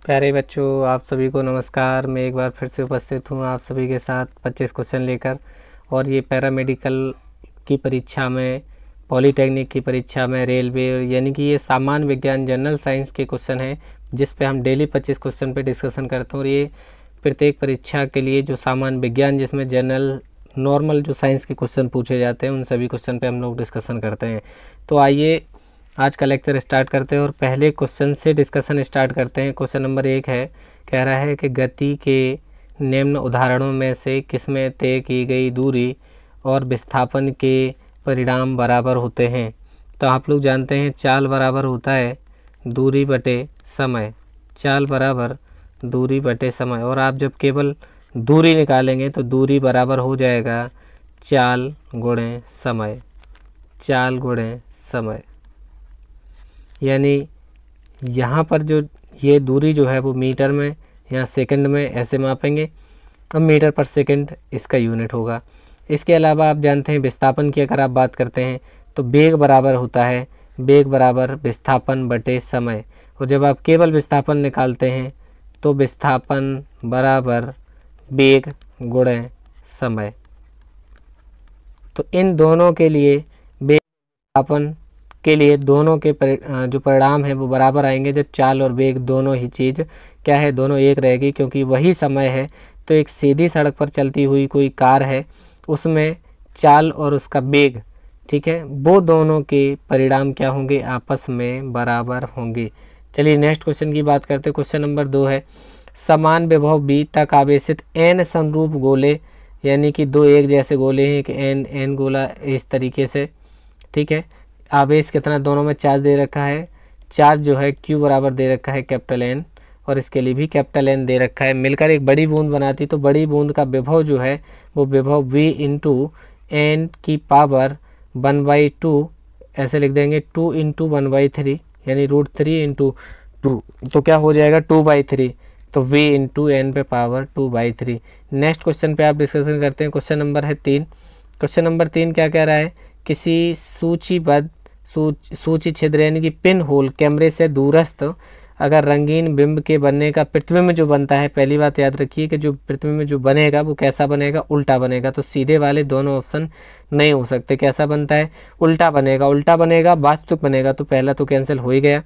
प्यारे बच्चों, आप सभी को नमस्कार। मैं एक बार फिर से उपस्थित हूँ आप सभी के साथ 25 क्वेश्चन लेकर। और ये पैरामेडिकल की परीक्षा में, पॉलीटेक्निक की परीक्षा में, रेलवे, यानी कि ये सामान्य विज्ञान जनरल साइंस के क्वेश्चन हैं जिस पे हम डेली 25 क्वेश्चन पे डिस्कशन करते हैं। और ये प्रत्येक परीक्षा के लिए जो सामान्य विज्ञान, जिसमें जनरल नॉर्मल जो साइंस के क्वेश्चन पूछे जाते हैं, उन सभी क्वेश्चन पे हम लोग डिस्कशन करते हैं। तो आइए आज का लेक्चर स्टार्ट करते हैं और पहले क्वेश्चन से डिस्कशन स्टार्ट करते हैं। क्वेश्चन नंबर 1 है, कह रहा है कि गति के निम्न उदाहरणों में से किसमें तय की गई दूरी और विस्थापन के परिणाम बराबर होते हैं। तो आप लोग जानते हैं चाल बराबर होता है दूरी बटे समय, चाल बराबर दूरी बटे समय। और आप जब केवल दूरी निकालेंगे तो दूरी बराबर हो जाएगा चाल गुणे समय, चाल गुणे समय। यानी यहाँ पर जो ये दूरी जो है वो मीटर में या सेकंड में ऐसे मापेंगे। अब मीटर पर सेकंड इसका यूनिट होगा। इसके अलावा आप जानते हैं विस्थापन की अगर आप बात करते हैं तो वेग बराबर होता है वेग बराबर विस्थापन बटे समय। और जब आप केवल विस्थापन निकालते हैं तो विस्थापन बराबर वेग गुणे समय। तो इन दोनों के लिए वेग विस्थापन के लिए दोनों के जो परिणाम है वो बराबर आएंगे जब चाल और वेग दोनों ही चीज़ क्या है, दोनों एक रहेगी। क्योंकि वही समय है तो एक सीधी सड़क पर चलती हुई कोई कार है, उसमें चाल और उसका वेग, ठीक है, वो दोनों के परिणाम क्या होंगे, आपस में बराबर होंगे। चलिए नेक्स्ट क्वेश्चन की बात करते हैं। क्वेश्चन नंबर 2 है, समान विभव b तक आवेशित n समरूप गोले, यानी कि दो एक जैसे गोले हैं कि n गोला इस तरीके से, ठीक है। आवेश कितना, दोनों में चार्ज दे रखा है, चार्ज जो है Q बराबर दे रखा है कैपिटल N, और इसके लिए भी कैपिटल N दे रखा है। मिलकर एक बड़ी बूंद बनाती, तो बड़ी बूंद का विभव जो है वो विभव v इंटू n की पावर 1/2 ऐसे लिख देंगे, 2 इंटू 1/3 यानी √3 इंटू 2, तो क्या हो जाएगा 2/3। तो v इंटू n पे पावर 2/3। नेक्स्ट क्वेश्चन पे आप डिस्कशन करते हैं। क्वेश्चन नंबर है 3। क्वेश्चन नंबर 3 क्या कह रहा है, किसी सूचीबद्ध सूची छिद्र यानी कि पिन होल कैमरे से दूरस्थ अगर रंगीन बिंब के बनने का प्रतिबिंब जो बनता है, पहली बात याद रखिए कि जो प्रतिबिंब जो बनेगा वो कैसा बनेगा, उल्टा बनेगा। तो सीधे वाले दोनों ऑप्शन नहीं हो सकते। कैसा बनता है, उल्टा बनेगा। उल्टा बनेगा वास्तविक बनेगा, तो पहला तो कैंसिल हो ही गया।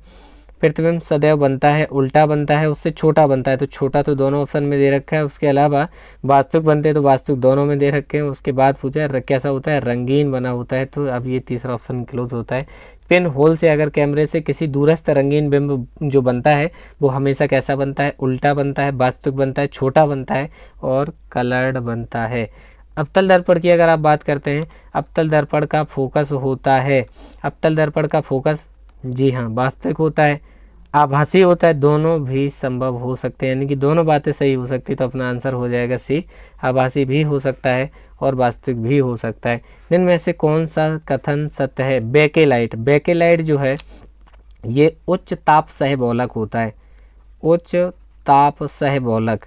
प्रतिबिंब सदैव बनता है, उल्टा बनता है, उससे छोटा बनता है, तो छोटा तो दोनों ऑप्शन में दे रखा है। उसके अलावा वास्तविक बनते हैं तो वास्तविक दोनों में दे रखे हैं। उसके बाद पूछा कैसा होता है, रंगीन बना होता है, तो अब ये तीसरा ऑप्शन क्लोज होता है। पिन होल से अगर कैमरे से किसी दूरस्थ रंगीन बिंब जो बनता है वो हमेशा कैसा बनता है, उल्टा बनता है, वास्तविक बनता है, छोटा बनता है और कलर्ड बनता है। अवतल दर्पण की अगर आप बात करते हैं, अवतल दर्पण का फोकस होता है, अवतल दर्पण का फोकस जी हाँ वास्तविक होता है, आभासी होता है, दोनों भी संभव हो सकते हैं, यानी कि दोनों बातें सही हो सकती। तो अपना आंसर हो जाएगा सी, आभासी भी हो सकता है और वास्तविक भी हो सकता है। इनमें से कौन सा कथन सत्य है, बेकेलाइट। बेकेलाइट जो है ये उच्च ताप सहबोलक होता है, उच्च ताप सहबोलक,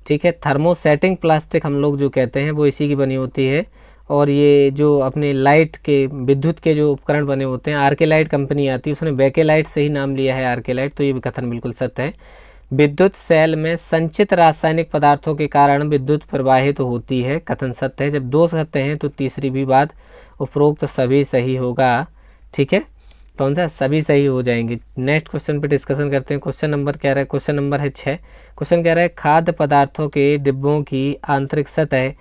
ठीक है। थर्मोसेटिंग प्लास्टिक हम लोग जो कहते हैं वो इसी की बनी होती है। और ये जो अपने लाइट के, विद्युत के जो उपकरण बने होते हैं, आर्केलाइट कंपनी आती है, उसने बेकेलाइट से ही नाम लिया है आर्केलाइट। तो ये भी कथन बिल्कुल सत्य है। विद्युत सेल में संचित रासायनिक पदार्थों के कारण विद्युत प्रवाहित होती है, कथन सत्य है। जब दो सत्य हैं तो तीसरी भी बात उपरोक्त सभी सही होगा, ठीक है। कौन सा, सभी सही हो जाएंगे। नेक्स्ट क्वेश्चन पे डिस्कशन करते हैं। क्वेश्चन नंबर क्या रहा है, क्वेश्चन नंबर है 6। क्वेश्चन कह रहा है खाद्य पदार्थों के डिब्बों की आंतरिक सतह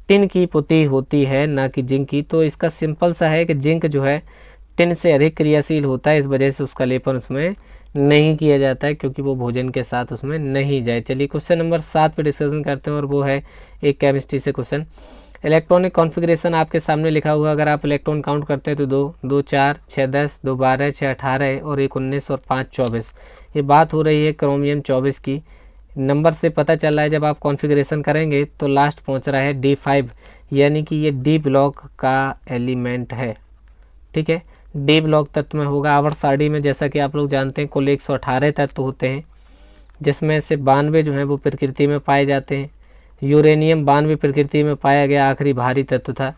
टिन की पुती होती है ना कि जिंक की। तो इसका सिंपल सा है कि जिंक जो है टिन से अधिक क्रियाशील होता है, इस वजह से उसका लेपन उसमें नहीं किया जाता है, क्योंकि वो भोजन के साथ उसमें नहीं जाए। चलिए क्वेश्चन नंबर 7 पे डिस्कशन करते हैं और वो है एक केमिस्ट्री से क्वेश्चन। इलेक्ट्रॉनिक कॉन्फ़िगरेशन आपके सामने लिखा हुआ, अगर आप इलेक्ट्रॉन काउंट करते हैं तो 2, 2 4, 6 10, 2 12, 6 18 और 1 19 और 5 24। ये बात हो रही है क्रोमियम 24 की। नंबर से पता चल रहा है जब आप कॉन्फ़िगरेशन करेंगे तो लास्ट पहुंच रहा है D5, यानी कि ये डी ब्लॉक का एलिमेंट है, ठीक है। डी ब्लॉक तत्व में होगा। आवर्त सारणी में जैसा कि आप लोग जानते हैं कुल 118 तत्व होते हैं, जिसमें से 92 जो हैं वो प्रकृति में पाए जाते हैं। यूरेनियम 92 प्रकृति में पाया गया आखिरी भारी तत्व था।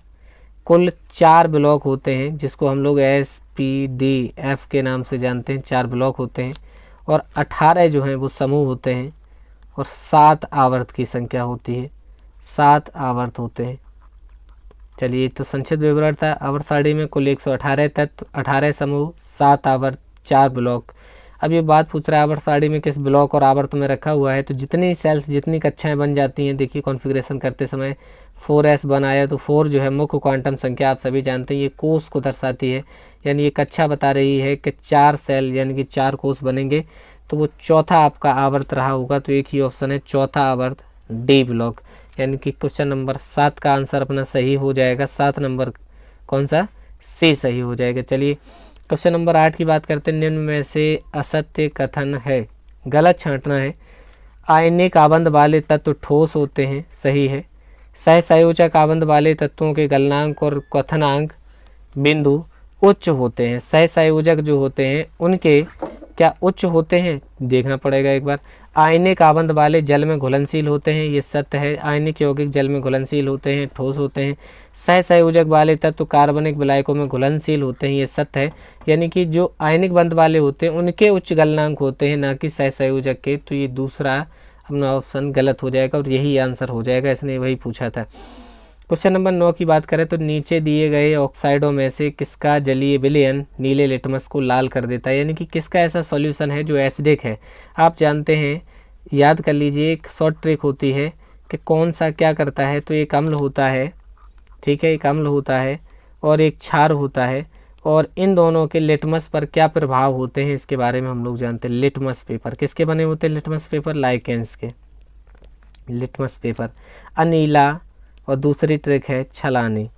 कुल 4 ब्लॉक होते हैं जिसको हम लोग SPDF के नाम से जानते हैं, 4 ब्लॉक होते हैं। और 18 जो हैं वो समूह होते हैं और 7 आवर्त की संख्या होती है, 7 आवर्त होते हैं। चलिए तो संक्षिप्त विवरण था। आवर्त सारणी में कुल 118 तत्व, 18 समूह, 7 आवर्त, 4 ब्लॉक। अब ये बात पूछ रहा है आवर्त सारणी में किस ब्लॉक और आवर्त में रखा हुआ है। तो जितनी सेल्स, जितनी कक्षाएं बन जाती हैं, देखिए कॉन्फ़िगरेशन करते समय 4s बनाया तो 4 जो है मुख्य क्वांटम संख्या, आप सभी जानते हैं ये कोष को दर्शाती है, यानी ये कक्षा बता रही है कि 4 सेल यानी कि 4 कोष बनेंगे, तो वो चौथा आपका आवर्त रहा होगा। तो एक ही ऑप्शन है चौथा आवर्त, डी ब्लॉक, यानी कि क्वेश्चन नंबर 7 का आंसर अपना सही हो जाएगा। 7 नंबर कौन सा, सी सही हो जाएगा। चलिए क्वेश्चन नंबर 8 की बात करते हैं। निम्न में से असत्य कथन है, गलत छांटना है। आयनिक आबंध वाले तत्व ठोस होते हैं, सही है। सहसंयोजक आबंध वाले तत्वों के गलनांक और क्वथनांक बिंदु उच्च होते हैं। सहसंयोजक जो होते हैं उनके क्या उच्च होते हैं, देखना पड़ेगा एक बार। आयनिक आबंध वाले जल में घुलनशील होते हैं, ये सत्य है। आयनिक यौगिक जल में घुलनशील होते हैं, ठोस होते हैं। सहसंयोजक वाले तत्व कार्बनिक विलायकों में घुलनशील होते हैं, ये सत्य है। यानी कि जो आयनिक बंध वाले होते हैं उनके उच्च गलनांक होते हैं, ना कि सहसंयोजक के। तो ये दूसरा अपना ऑप्शन गलत हो जाएगा और यही आंसर हो जाएगा, इसने वही पूछा था। क्वेश्चन नंबर 9 की बात करें तो नीचे दिए गए ऑक्साइडों में से किसका जलीय विलयन नीले लिटमस को लाल कर देता है, यानी कि किसका ऐसा सॉल्यूशन है जो एसिडिक है। आप जानते हैं, याद कर लीजिए, एक शॉर्ट ट्रिक होती है कि कौन सा क्या करता है। तो एक अम्ल होता है, ठीक है, एक अम्ल होता है और एक क्षार होता है, और इन दोनों के लिटमस पर क्या प्रभाव होते हैं इसके बारे में हम लोग जानते हैं। लिटमस पेपर किसके बने होते हैं, लिटमस पेपर लाइकेंस के, लिटमस पेपर अनीला, और दूसरी ट्रिक है छलानी।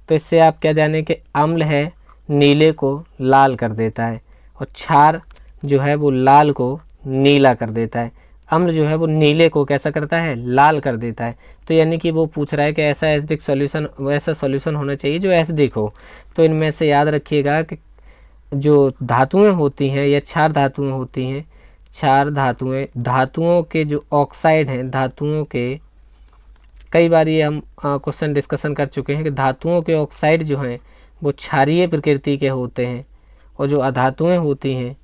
तो इससे आप क्या जाने कि अम्ल है नीले को लाल कर देता है और क्षार जो है वो लाल को नीला कर देता है। अम्ल जो है वो नीले को कैसा करता है, लाल कर देता है। तो यानी कि वो पूछ रहा है कि ऐसा एसिडिक सॉल्यूशन, वैसा सॉल्यूशन होना चाहिए जो एसिडिक हो। तो इनमें से याद रखिएगा कि जो धातुएं होती हैं या क्षार धातुएं होती हैं, क्षार धातुएं, धातुओं के जो ऑक्साइड हैं, धातुओं के, कई बार ये हम क्वेश्चन डिस्कशन कर चुके हैं कि धातुओं के ऑक्साइड जो हैं वो क्षारीय प्रकृति के होते हैं, और जो अधातुएं होती हैं,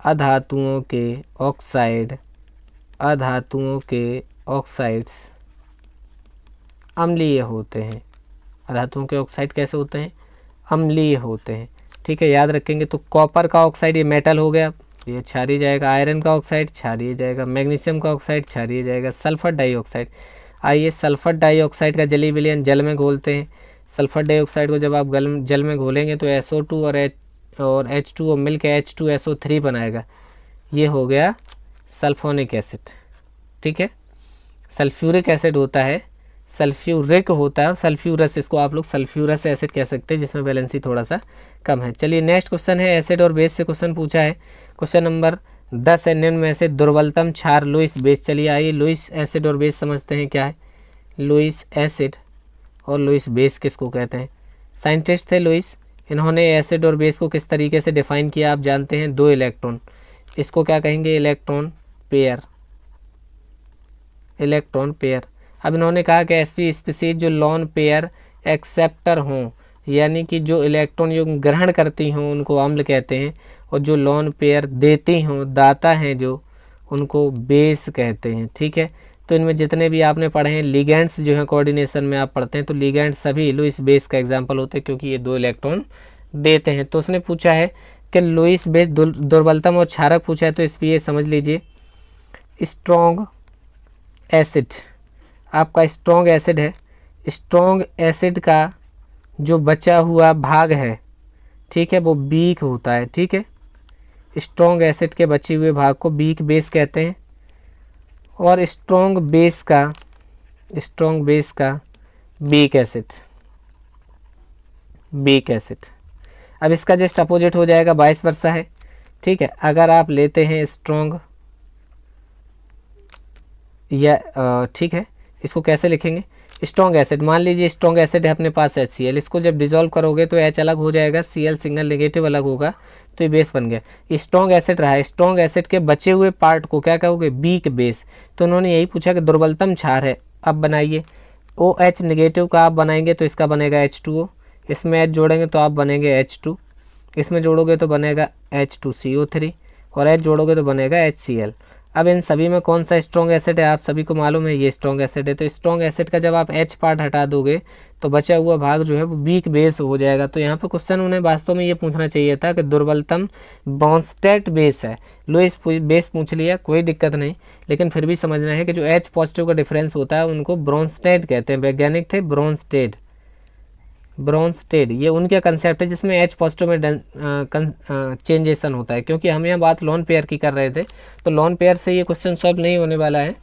अधातुओं के ऑक्साइड, अधातुओं के ऑक्साइड्स अम्लीय होते हैं। अधातुओं के ऑक्साइड कैसे होते हैं, अम्लीय होते हैं, ठीक है, याद रखेंगे। तो कॉपर का ऑक्साइड ये मेटल हो गया, ये क्षारीय जाएगा। आयरन का ऑक्साइड क्षारीय जाएगा। मैग्नीशियम का ऑक्साइड क्षारीय जाएगा। सल्फर डाइऑक्साइड, आइए सल्फर डाइऑक्साइड का जलीय विलयन जल में घोलते हैं। सल्फर डाइऑक्साइड को जब आप जल में घोलेंगे तो SO2 और H2O मिलकर H2SO3 बनाएगा। ये हो गया सल्फोनिक एसिड, ठीक है। सल्फ्यूरिक एसिड होता है, सल्फ्यूरिक होता है, और सल्फ्यूरस, इसको आप लोग सल्फ्यूरस एसिड कह सकते हैं, जिसमें वैलेंसी थोड़ा सा कम है। चलिए नेक्स्ट क्वेश्चन है, एसिड और बेस से क्वेश्चन पूछा है। क्वेश्चन नंबर 10 है, निम्न में से दुर्बलतम क्षार लुईस बेस। चलिए आइए लुईस एसिड और बेस समझते हैं क्या है। लुईस एसिड और लुईस बेस किसको कहते हैं। साइंटिस्ट थे लुईस, इन्होंने एसिड और बेस को किस तरीके से डिफाइन किया आप जानते हैं, 2 इलेक्ट्रॉन, इसको क्या कहेंगे, इलेक्ट्रॉन पेयर, इलेक्ट्रॉन पेयर। अब इन्होंने कहा कि ऐसी स्पीसीज जो लॉन पेयर एक्सेप्टर हों, यानी कि जो इलेक्ट्रॉन युग्म ग्रहण करती हों उनको अम्ल कहते हैं, और जो लॉन पेयर देती हों, दाता हैं जो, उनको बेस कहते हैं, ठीक है। तो इनमें जितने भी आपने पढ़े हैं लिगेंड्स जो हैं, कोऑर्डिनेशन में आप पढ़ते हैं, तो लिगेंड सभी लुईस बेस का एग्जांपल होते हैं, क्योंकि ये 2 इलेक्ट्रॉन देते हैं। तो उसने पूछा है कि लुईस बेस दुर्बलतम और क्षारक पूछा है, तो इस पर ये समझ लीजिए स्ट्रॉन्ग एसिड, आपका स्ट्रॉन्ग एसिड है, स्ट्रॉन्ग एसिड का जो बचा हुआ भाग है, ठीक है, वो वीक होता है, ठीक है। स्ट्रॉन्ग एसिड के बचे हुए भाग को वीक बेस कहते हैं, और स्ट्रॉन्ग बेस का वीक एसिड, वीक एसिड। अब इसका जस्ट अपोजिट हो जाएगा, 22 वर्षा है, ठीक है। अगर आप लेते हैं स्ट्रॉन्ग या ठीक है, इसको कैसे लिखेंगे, स्ट्रॉन्ग एसिड, मान लीजिए स्ट्रॉन्ग एसिड है अपने पास HCl, इसको जब डिसॉल्व करोगे तो H अलग हो जाएगा, Cl सिंगल नेगेटिव अलग होगा, तो ये बेस बन गया। स्ट्रॉन्ग एसिड रहा है, स्ट्रॉन्ग एसिड के बचे हुए पार्ट को क्या कहोगे, वीक बेस। तो उन्होंने यही पूछा कि दुर्बलतम क्षार है, अब बनाइए। OH नेगेटिव का आप बनाएंगे तो इसका बनेगा H2O, इसमें H जोड़ेंगे तो आप बनेंगे H2, इसमें जोड़ोगे तो बनेगा H2CO3, और H जोड़ोगे तो बनेगा HCl। अब इन सभी में कौन सा स्ट्रॉन्ग एसिड है, आप सभी को मालूम है ये स्ट्रॉन्ग एसिड है। तो स्ट्रॉन्ग एसिड का जब आप H पार्ट हटा दोगे तो बचा हुआ भाग जो है वो वीक बेस हो जाएगा। तो यहाँ पे क्वेश्चन उन्हें वास्तव में ये पूछना चाहिए था कि दुर्बलतम ब्रोंस्टेड बेस है, लुईस बेस पूछ लिया, कोई दिक्कत नहीं, लेकिन फिर भी समझना है कि जो H पॉजिटिव का डिफरेंस होता है उनको ब्रोंस्टेड कहते हैं। वैज्ञानिक थे ब्रोंस्टेड, ब्रोंस्टेड ये उनका कंसेप्ट है जिसमें H पॉजिटिव में चेंजेशन होता है। क्योंकि हम यहाँ बात लोन पेयर की कर रहे थे तो लोन पेयर से ये क्वेश्चन सॉल्व नहीं होने वाला है,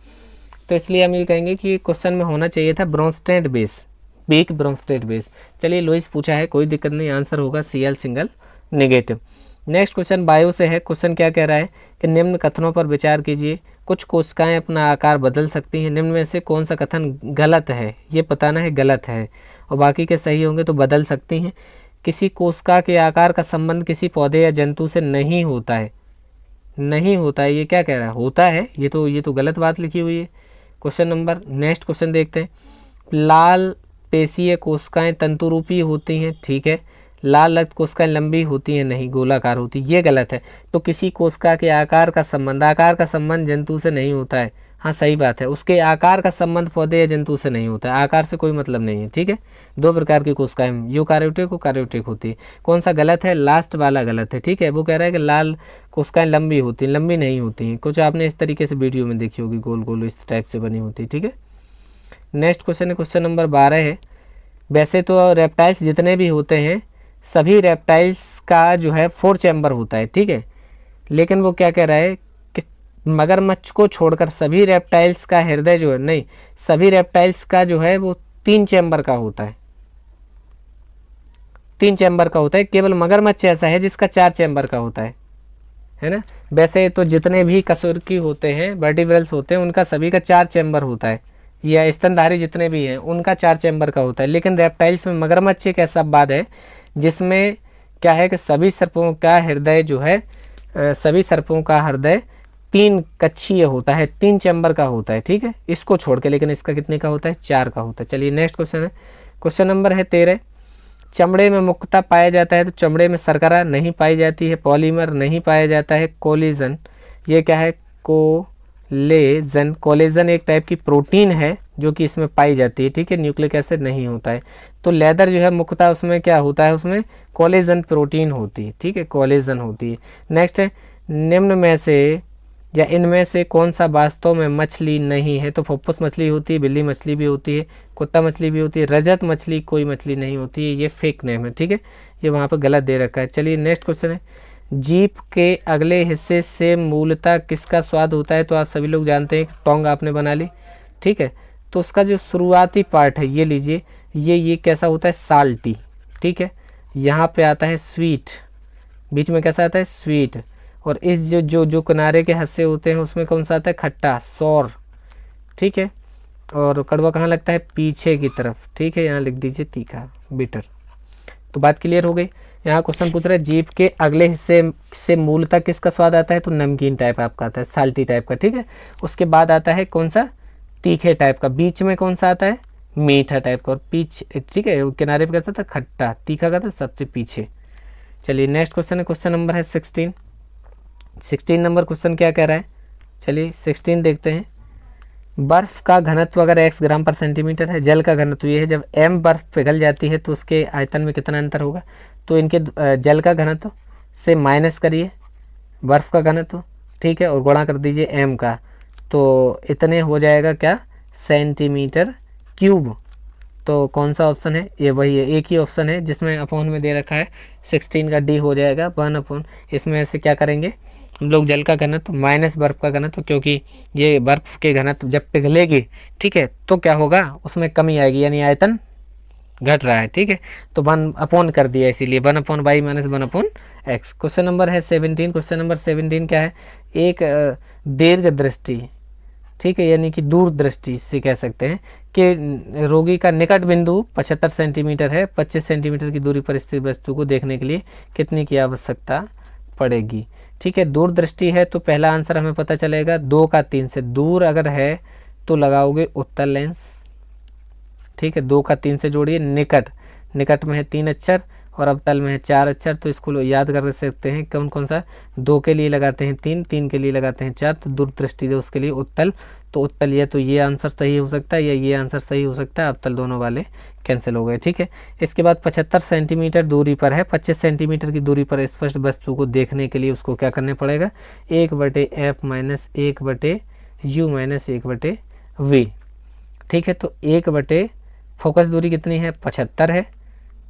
तो इसलिए हम ये कहेंगे कि क्वेश्चन में होना चाहिए था Bronsted base, weak Bronsted base. चलिए लुईस पूछा है, कोई दिक्कत नहीं, आंसर होगा Cl single negative. Next question bio से है। क्वेश्चन क्या कह रहा है कि निम्न कथनों पर विचार कीजिए, कुछ कोशिकाएं अपना आकार बदल सकती हैं, निम्न में से कौन सा कथन गलत है, ये बताना है गलत है, और बाकी के सही होंगे तो बदल सकती हैं। किसी कोशिका के आकार का संबंध किसी पौधे या जंतु से नहीं होता है, नहीं होता है, ये क्या कह रहा है, होता है, ये तो गलत बात लिखी हुई है। क्वेश्चन नंबर नेक्स्ट क्वेश्चन देखते हैं। लाल पेशीय कोशिकाएं तंतुरूपी होती हैं, ठीक है। लाल रक्त कोशिकाएं लंबी होती हैं, नहीं, गोलाकार होती, ये गलत है। तो किसी कोशिका के आकार का संबंध जंतु से नहीं होता है, हाँ सही बात है, उसके आकार का संबंध पौधे या जंतु से नहीं होता है, आकार से कोई मतलब नहीं है, ठीक है। दो प्रकार की कोशिकाएं, यूकार्योटिक और कार्योटिक होती है। कौन सा गलत है, लास्ट वाला गलत है, ठीक है। वो कह रहा है कि लाल कोशिकाएं लंबी होती हैं, लंबी नहीं होती हैं, कुछ आपने इस तरीके से वीडियो में देखी होगी, गोल गोल इस टाइप से बनी होती है, ठीक है। नेक्स्ट क्वेश्चन है, क्वेश्चन नंबर 12 है। वैसे तो रेप्टाइल्स जितने भी होते हैं सभी रेप्टाइल्स का जो है 4 चैम्बर होता है, ठीक है, लेकिन वो क्या कह रहा है कि मगरमच्छ को छोड़कर सभी रेप्टाइल्स का हृदय जो है, नहीं, सभी रेप्टाइल्स का जो है वो 3 चैम्बर का होता है, 3 चैम्बर का होता है। केवल मगरमच्छ ऐसा है जिसका 4 चैम्बर का होता है ना। वैसे तो जितने भी कशेरुकी होते हैं, वर्टिब्रल्स होते हैं, उनका सभी का 4 चैम्बर होता है, या स्तनधारी जितने भी हैं उनका 4 चैम्बर का होता है। लेकिन रेप्टाइल्स में मगरमच्छ एक ऐसा बाद है जिसमें क्या है कि सभी सर्पों का हृदय जो है, सभी सर्पों का हृदय 3 कक्षीय होता है, 3 चैम्बर का होता है, ठीक है, इसको छोड़ के। लेकिन इसका कितने का होता है, 4 का होता है। चलिए नेक्स्ट क्वेश्चन है, क्वेश्चन नंबर है 13। चमड़े में मुक्ता पाया जाता है, तो चमड़े में शर्करा नहीं पाई जाती है, पॉलीमर नहीं पाया जाता है, कोलेजन, ये क्या है, कोलेजन, कोलेजन एक टाइप की प्रोटीन है जो कि इसमें पाई जाती है, ठीक है, न्यूक्लिक एसिड नहीं होता है। तो लेदर जो है मुक्ता उसमें क्या होता है, उसमें कोलेजन प्रोटीन होती है, ठीक है, कोलेजन होती है। नेक्स्ट है, निम्न में से या इनमें से कौन सा वास्तव में मछली नहीं है, तो फुफ्फुस मछली होती है, बिल्ली मछली भी होती है, कुत्ता मछली भी होती है, रजत मछली कोई मछली नहीं होती है, ये फेक नेम है, ठीक है, ये वहाँ पर गलत दे रखा है। चलिए नेक्स्ट क्वेश्चन है, जीभ के अगले हिस्से से मूलतः किसका स्वाद होता है, तो आप सभी लोग जानते हैं टोंग आपने बना ली, ठीक है, तो उसका जो शुरुआती पार्ट है ये लीजिए, ये कैसा होता है, साल्टी, ठीक है, यहाँ पे आता है स्वीट, बीच में कैसा आता है, स्वीट, और इस जो किनारे के हिस्से होते हैं उसमें कौन सा आता है, खट्टा, सौर, ठीक है, और कड़वा कहाँ लगता है, पीछे की तरफ, ठीक है, यहाँ लिख दीजिए तीखा, बिटर। तो बात क्लियर हो गई। यहाँ क्वेश्चन पूछ रहा है जीभ के अगले हिस्से से मूलतः किसका स्वाद आता है, तो नमकीन टाइप आपका आता है, साल्टी टाइप का, ठीक है। उसके बाद आता है कौन सा, तीखे टाइप का, बीच में कौन सा आता है, मीठा टाइप का, और पीछे, ठीक है, किनारे पे कैसा था, खट्टा, तीखा का था सबसे पीछे। चलिए नेक्स्ट क्वेश्चन है, क्वेश्चन नंबर है 16। 16 नंबर क्वेश्चन क्या कह रहा है, चलिए 16 देखते हैं। बर्फ का घनत्व अगर x ग्राम पर सेंटीमीटर है, जल का घनत्व ये है, जब m बर्फ पिघल जाती है तो उसके आयतन में कितना अंतर होगा, तो इनके जल का घनत्व से माइनस करिए बर्फ का घनत्व, ठीक है, और गुणा कर दीजिए m का, तो इतने हो जाएगा क्या, सेंटीमीटर क्यूब। तो कौन सा ऑप्शन है, ये वही है, एक ही ऑप्शन है जिसमें अपॉन में दे रखा है 16 का डी हो जाएगा 1/, इसमें से क्या करेंगे हम लोग, जल का घनत्व माइनस बर्फ का घनत्व, क्योंकि ये बर्फ के घनत्व जब पिघलेगी, ठीक है, तो क्या होगा, उसमें कमी आएगी, यानी आयतन घट रहा है, ठीक है, तो 1/, कर दिया, इसीलिए 1/y minus 1/x। Question number है 17। क्वेश्चन नंबर 17 क्या है, एक दीर्घ दृष्टि, ठीक है, यानी कि दूरदृष्टि से कह सकते हैं कि रोगी का निकट बिंदु 75 सेंटीमीटर है, 25 सेंटीमीटर की दूरी पर स्थित वस्तु को देखने के लिए कितनी की आवश्यकता पड़ेगी, ठीक है। दूरदृष्टि है तो पहला आंसर हमें पता चलेगा 2 का 3 से, दूर अगर है तो लगाओगे उत्तल लेंस, ठीक है, 2 का 3 से जोड़िए, निकट, निकट में है 3 अक्षर और अवतल में है 4 अक्षर, तो इसको याद कर सकते हैं कौन कौन सा। 2 के लिए लगाते हैं 3, 3 के लिए लगाते हैं 4, तो दूरदृष्टि दोष के लिए उत्तल, तो उत्तल या तो ये आंसर सही हो सकता है या ये आंसर सही हो सकता है, अवतल दोनों वाले कैंसिल हो गए। ठीक है, इसके बाद 75 सेंटीमीटर दूरी पर है, 25 सेंटीमीटर की दूरी पर स्पष्ट वस्तु को देखने के लिए उसको क्या करने पड़ेगा, 1/f minus 1/u minus 1/v। ठीक है, तो 1 फोकस दूरी कितनी है, 75 है।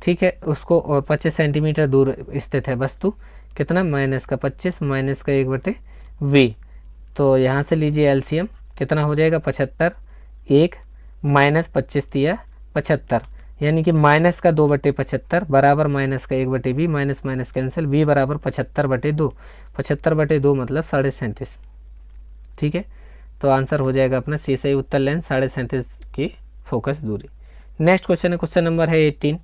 ठीक है, उसको और 25 सेंटीमीटर दूर स्थित है वस्तु, कितना, -25 माइनस का 1/v। तो यहाँ से लीजिए एलसीएम, कितना हो जाएगा, 75, 1 माइनस 25 दिया 75, यानी कि माइनस का 2/75 बराबर माइनस का 1/v, minus minus cancel, v बराबर 75/2, 75/2 मतलब 37.5। ठीक है, तो आंसर हो जाएगा अपना सी सही उत्तर लेंस 37.5 की फोकस दूरी। नेक्स्ट क्वेश्चन है, क्वेश्चन नंबर है 18।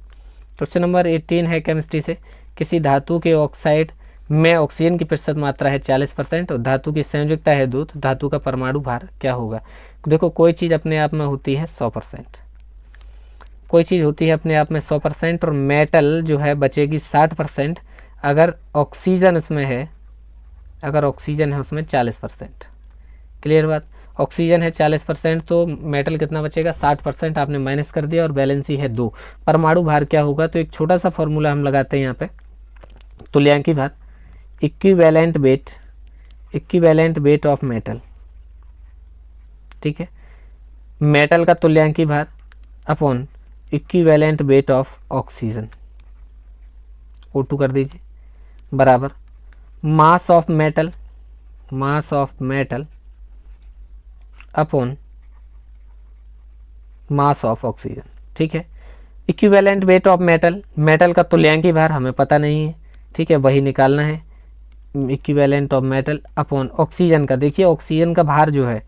क्वेश्चन नंबर 18 है केमिस्ट्री से, किसी धातु के ऑक्साइड में ऑक्सीजन की प्रतिशत मात्रा है 40% और धातु की संयोजकता है 2, तो धातु का परमाणु भार क्या होगा। देखो, कोई चीज़ अपने आप में होती है 100%, कोई चीज़ होती है अपने आप में 100%, और मेटल जो है बचेगी 60%, अगर ऑक्सीजन उसमें है, अगर ऑक्सीजन है उसमें 40%। क्लियर बात, ऑक्सीजन है 40%, तो मेटल कितना बचेगा, 60%, आपने माइनस कर दिया और बैलेंसी है 2। परमाणु भार क्या होगा, तो एक छोटा सा फॉर्मूला हम लगाते हैं यहाँ पे, तुल्यांकी भार, इक्विवेलेंट वेट ऑफ मेटल। ठीक है, मेटल का तुल्यांकी भार upon equivalent weight of oxygen, O2 कर दीजिए, बराबर mass of metal upon mass of oxygen. ठीक है, इक्विवेलेंट वेट ऑफ मेटल का तुल्यांकी भार हमें पता नहीं है, ठीक है, वही निकालना है, equivalent of metal upon oxygen का। देखिए ऑक्सीजन का भार जो है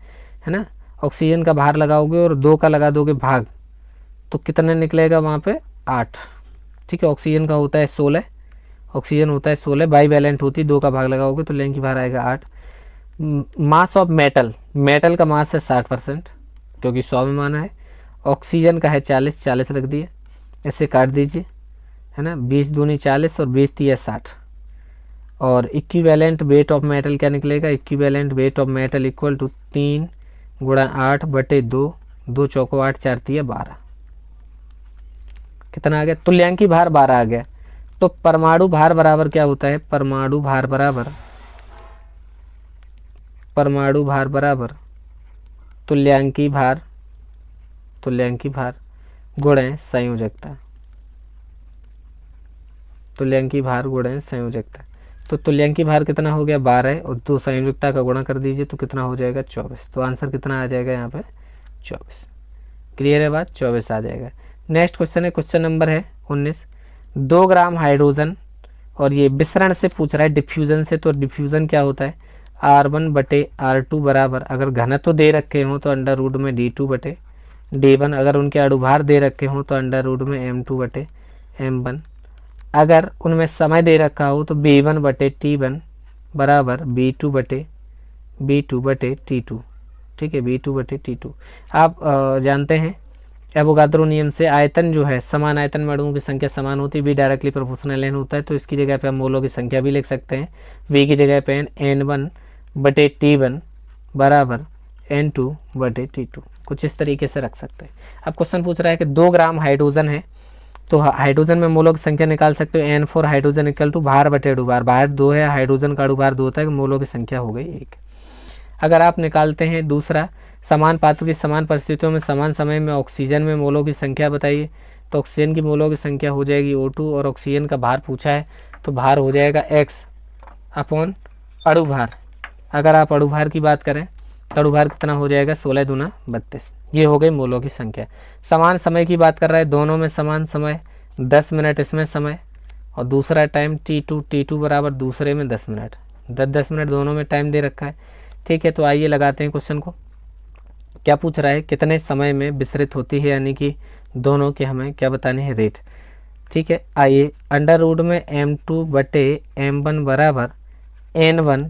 ना, ऑक्सीजन का भार लगाओगे और 2 का लगा दोगे भाग, तो कितने निकलेगा वहाँ पे, 8। ठीक है, ऑक्सीजन का होता है 16, ऑक्सीजन होता है 16, बाईवैलेंट होती है, 2 का भाग लगाओगे तो तुल्यांकी भार आएगा 8। मास ऑफ मेटल का मास है 60%, क्योंकि 100 में माना है, ऑक्सीजन का है 40 रख दिए, ऐसे काट दीजिए, है ना, 20 दूनी 40 और 20 दिया 60, और इक्विवेलेंट वेट ऑफ मेटल क्या निकलेगा, equivalent weight of metal equal to 3 × 8/2, 2 चौको 8, 4 दिया 12, कितना आ गया, तुल्यांकी भार 12 आ गया। तो परमाणु भार बराबर क्या होता है, परमाणु भार बराबर तुल्यांकी भार गुणे संयोजकता, तुल्यांकी भार गुणे संयोजकता। तो तुल्यांकी भार कितना हो गया, 12, और 2 संयोजकता का गुणा कर दीजिए तो कितना हो जाएगा, 24। तो आंसर कितना आ जाएगा यहाँ पे, 24। क्लियर है बात, 24 आ जाएगा। नेक्स्ट क्वेश्चन है, क्वेश्चन नंबर है 19। 2 ग्राम हाइड्रोजन, और ये विसरण से पूछ रहा है, डिफ्यूजन से, तो डिफ्यूजन क्या होता है, R1/R2 बराबर, अगर घनत्व दे रखे हो तो अंडर रूट में D2/D1, अगर उनके अणुभार दे रखे हो तो अंडर रूट में M2/M1, अगर उनमें समय दे रखा हो तो B1/T1 बराबर B2/T2। ठीक है, B2/T2। आप जानते हैं एवोगाद्रो नियम से आयतन जो है, समान आयतन में अणुओं की संख्या समान होती है, V डायरेक्टली प्रोपोर्शनल N होता है, तो इसकी जगह पे हम मोलों की संख्या भी लिख सकते हैं, V की जगह पे N1/T1 बराबर N2/T2, कुछ इस तरीके से रख सकते हैं। अब क्वेश्चन पूछ रहा है कि 2 ग्राम हाइड्रोजन है, तो हाइड्रोजन में मोलों की संख्या निकाल सकते हो, N4 हाइड्रोजन इक्वल टू भार/अणुभार, भार 2 है, हाइड्रोजन का अणुभार 2 होता है, मोलों की संख्या हो गई 1। अगर आप निकालते हैं दूसरा, समान पात्र की समान परिस्थितियों में समान समय में ऑक्सीजन में मोलों की संख्या बताइए, तो ऑक्सीजन की मोलों की संख्या हो जाएगी O2, और ऑक्सीजन का भार पूछा है तो भार हो जाएगा X अपॉन अणुभार। अगर आप अणुभार की बात करें तो अणुभार कितना हो जाएगा, 16 दूना 32। ये हो गई मोलों की संख्या। समान समय की बात कर रहा है, दोनों में समान समय, 10 मिनट इसमें समय, और दूसरा टाइम T2 बराबर दूसरे में 10 मिनट, 10 मिनट दोनों में टाइम दे रखा है। ठीक है, तो आइए लगाते हैं क्वेश्चन को। क्या पूछ रहा है, कितने समय में विसरित होती है, यानी कि दोनों के हमें क्या बताने हैं, रेट। ठीक है, आइए, अंडर रूट में M2/M1 बराबर N1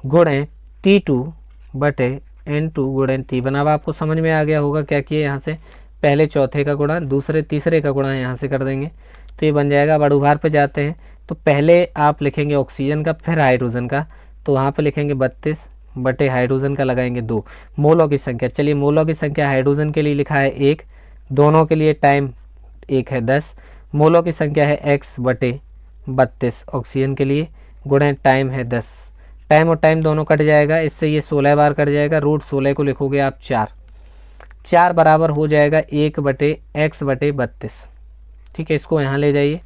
गुणे T2/N2 गुणे T1। अब आपको समझ में आ गया होगा क्या किए, यहाँ से पहले चौथे का गुणा, दूसरे तीसरे का गुणा यहाँ से कर देंगे, तो ये बन जाएगा। बढ़ुभार पे जाते हैं तो पहले आप लिखेंगे ऑक्सीजन का, फिर हाइड्रोजन का, तो वहाँ पे लिखेंगे 32 बटे हाइड्रोजन का लगाएंगे 2। मोलों की संख्या, चलिए मोलों की संख्या हाइड्रोजन के लिए लिखा है 1, दोनों के लिए टाइम 1 है 10। मोलों की संख्या है x बटे 32 ऑक्सीजन के लिए, गुणे टाइम है 10। टाइम और टाइम दोनों कट जाएगा, इससे ये 16 बार कट जाएगा। रूट 16 को लिखोगे आप 4 बराबर हो जाएगा 1 बटे x बटे 32। ठीक है, इसको यहाँ ले जाइए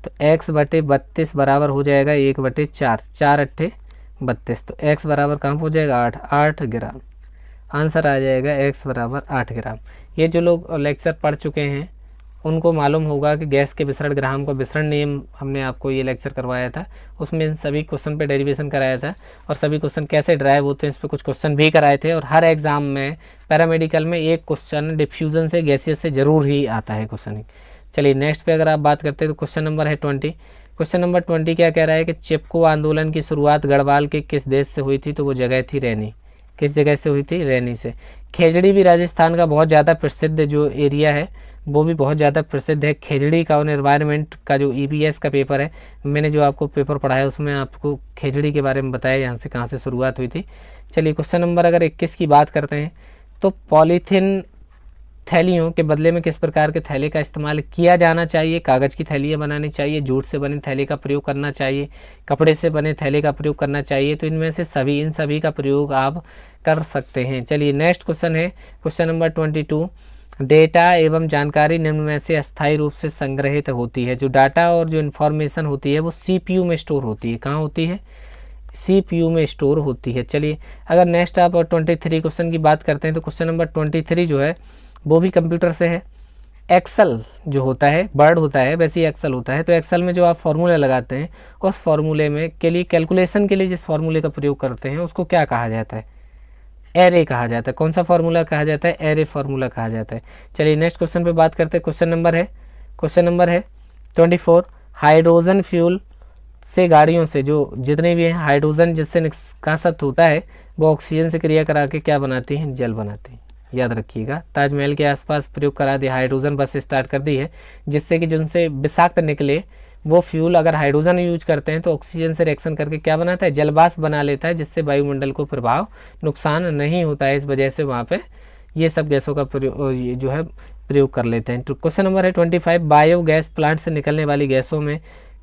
तो x बटे 32 बराबर हो जाएगा 1 बटे 4, 4 अट्ठे 32, तो x बराबर कहाँ हो जाएगा 8 ग्राम। आंसर आ जाएगा x बराबर 8 ग्राम। ये जो लोग लेक्चर पढ़ चुके हैं उनको मालूम होगा कि गैस के विसरण ग्राम का विसरण नियम हमने आपको ये लेक्चर करवाया था, उसमें इन सभी क्वेश्चन पे डेरिवेशन कराया था और सभी क्वेश्चन कैसे ड्राइव होते हैं इस पर कुछ क्वेश्चन भी कराए थे। और हर एग्जाम में पैरामेडिकल में एक क्वेश्चन डिफ्यूजन से गैसियस से जरूर ही आता है क्वेश्चन। चलिए नेक्स्ट पे अगर आप बात करते हैं तो क्वेश्चन नंबर है 20। क्वेश्चन नंबर 20 क्या कह रहा है कि चिपको आंदोलन की शुरुआत गढ़वाल के किस देश से हुई थी, तो वो जगह थी रैनी। किस जगह से हुई थी, रैनी से। खेजड़ी भी राजस्थान का बहुत ज़्यादा प्रसिद्ध जो एरिया है वो भी बहुत ज़्यादा प्रसिद्ध है। खेजड़ी का और एनवायरनमेंट का जो EBS का पेपर है, मैंने जो आपको पेपर पढ़ाया उसमें आपको खेजड़ी के बारे में बताया यहाँ से कहाँ से शुरुआत हुई थी। चलिए क्वेश्चन नंबर अगर 21 की बात करते हैं तो पॉलीथीन थैलियों के बदले में किस प्रकार के थैले का इस्तेमाल किया जाना चाहिए। कागज़ की थैलियाँ बनानी चाहिए, जूट से बने थैले का प्रयोग करना चाहिए, कपड़े से बने थैले का प्रयोग करना चाहिए। तो इनमें से इन सभी का प्रयोग आप कर सकते हैं। चलिए नेक्स्ट क्वेश्चन है क्वेश्चन नंबर 22। डेटा एवं जानकारी निम्न में से अस्थायी रूप से संग्रहित होती है। जो डाटा और जो इन्फॉर्मेशन होती है वो CPU में स्टोर होती है। कहाँ होती है, CPU में स्टोर होती है। चलिए अगर नेक्स्ट आप 23 क्वेश्चन की बात करते हैं तो क्वेश्चन नंबर 23 जो है वो भी कंप्यूटर से है। एक्सेल जो होता है, वर्ड होता है वैसे ही एक्सेल होता है। तो एक्सेल में जो आप फॉर्मूला लगाते हैं उस फॉर्मूले में के लिए कैलकुलेशन के लिए जिस फॉर्मूले का प्रयोग करते हैं उसको क्या कहा जाता है, एरे कहा जाता है। कौन सा फॉर्मूला कहा जाता है, एरे फॉर्मूला कहा जाता है। चलिए नेक्स्ट क्वेश्चन पे बात करते हैं। क्वेश्चन नंबर है 24। हाइड्रोजन फ्यूल से गाड़ियों से जो जितने भी हैं हाइड्रोजन जिससे निष्कासित होता है वो ऑक्सीजन से क्रिया करा के क्या बनाती हैं, जल बनाती हैं। याद रखिएगा, ताजमहल के आसपास प्रयोग करा दिया, हाइड्रोजन बस स्टार्ट कर दी है जिससे कि जिनसे विषाक्त निकले वो फ्यूल अगर हाइड्रोजन यूज करते हैं तो ऑक्सीजन से रिएक्शन करके क्या बनाता है, जलवाष्प बना लेता है, जिससे वायुमंडल को प्रभाव नुकसान नहीं होता है। इस वजह से वहाँ पे ये सब गैसों का प्रयोग जो है प्रयोग कर लेते हैं। तो क्वेश्चन नंबर है 25। बायोगैस प्लांट से निकलने वाली गैसों में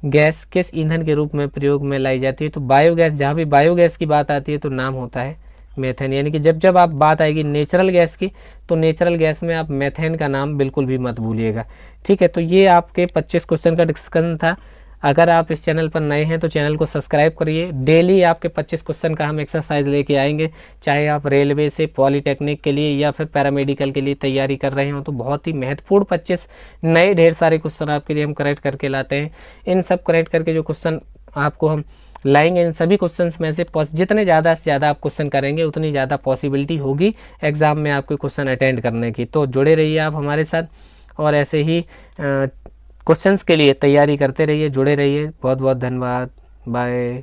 गैस किस ईंधन के रूप में प्रयोग में लाई जाती है। तो बायोगैस, जहाँ भी बायोगैस की बात आती है तो नाम होता है मेथेन। यानी कि जब आप बात आएगी नेचुरल गैस की तो नेचुरल गैस में आप मेथेन का नाम बिल्कुल भी मत भूलिएगा। ठीक है, तो ये आपके 25 क्वेश्चन का डिस्कशन था। अगर आप इस चैनल पर नए हैं तो चैनल को सब्सक्राइब करिए। डेली आपके 25 क्वेश्चन का हम एक्सरसाइज लेके आएंगे, चाहे आप रेलवे से, पॉलीटेक्निक के लिए या फिर पैरामेडिकल के लिए तैयारी कर रहे हो तो बहुत ही महत्वपूर्ण 25 नए ढेर सारे क्वेश्चन आपके लिए हम करेक्ट करके लाते हैं। इन सब करेक्ट करके जो क्वेश्चन आपको हम लाएंगे, इन सभी क्वेश्चंस में से जितने ज़्यादा से ज़्यादा आप क्वेश्चन करेंगे उतनी ज़्यादा पॉसिबिलिटी होगी एग्ज़ाम में आपके क्वेश्चन अटेंड करने की। तो जुड़े रहिए आप हमारे साथ और ऐसे ही क्वेश्चंस के लिए तैयारी करते रहिए, जुड़े रहिए। बहुत बहुत धन्यवाद, बाय।